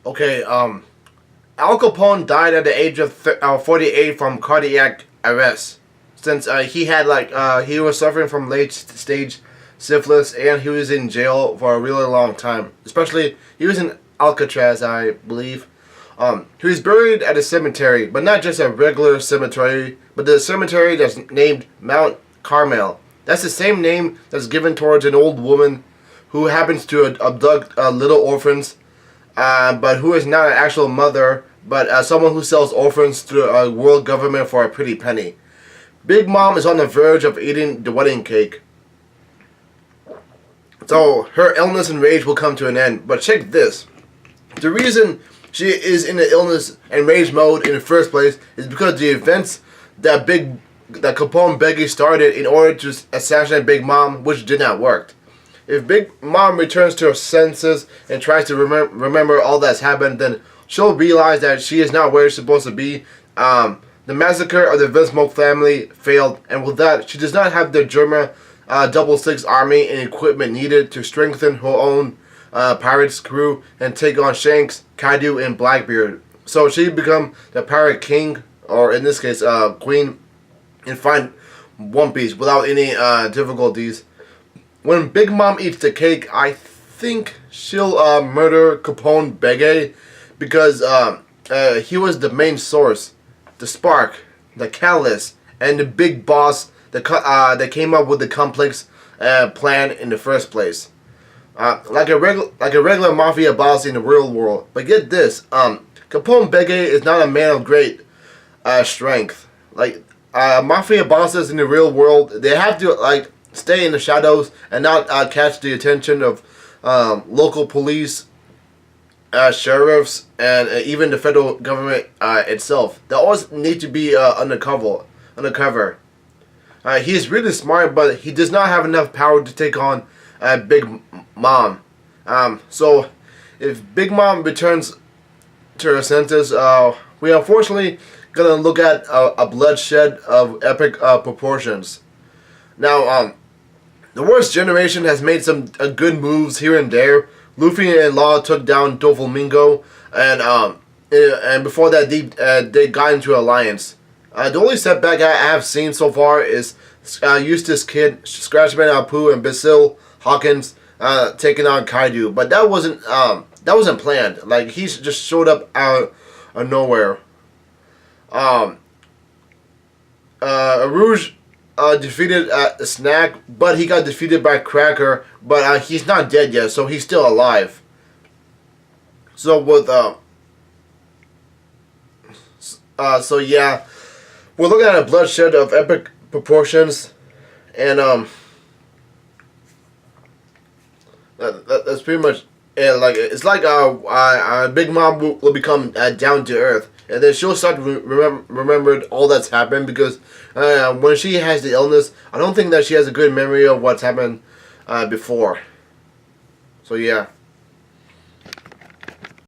Okay, Al Capone died at the age of 48 from cardiac arrest. Since he was suffering from late stage syphilis and he was in jail for a really long time. Especially, he was in Alcatraz, I believe. He was buried at a cemetery, but not just a regular cemetery, but the cemetery that's named Mount Carmel. That's the same name that's given towards an old woman who happens to abduct little orphans, but who is not an actual mother, but someone who sells orphans to a world government for a pretty penny. Big Mom is on the verge of eating the wedding cake. So her illness and rage will come to an end. But check this. The reason she is in the illness and rage mode in the first place is because the events that Capone Bege started in order to assassinate Big Mom, which did not work. If Big Mom returns to her senses and tries to remember all that's happened, then she'll realize that she is not where she's supposed to be. The massacre of the Vinsmoke family failed, and with that, she does not have the German 666 army and equipment needed to strengthen her own pirates crew and take on Shanks, Kaido, and Blackbeard. So she become the pirate king, or in this case, queen, and find One Piece without any difficulties. When Big Mom eats the cake, I think she'll murder Capone Bege because he was the main source, the spark, the catalyst, and the big boss that came up with the complex plan in the first place. Like a regular mafia boss in the real world. But get this, Capone Bege is not a man of great strength. Like mafia bosses in the real world, they have to stay in the shadows and not catch the attention of local police, sheriffs, and even the federal government itself. They always need to be undercover. He is really smart, but he does not have enough power to take on Big Mom. So, if Big Mom returns to her senses, we unfortunately gonna look at a bloodshed of epic proportions. Now, the worst generation has made some good moves here and there. Luffy and Law took down Doflamingo, and before that they got into alliance. The only setback I have seen so far is Eustace Kid, Scratchman Apu, and Basil Hawkins taking on Kaido, but that wasn't planned. Like, he just showed up out of nowhere. Rouge defeated Snack, but he got defeated by Cracker. But he's not dead yet, so he's still alive. So with so yeah, we're looking at a bloodshed of epic proportions, and that's pretty much it. Like, it's like Big Mom will become down to earth, and then she'll start to remember all that's happened, because when she has the illness, I don't think that she has a good memory of what's happened before. So yeah.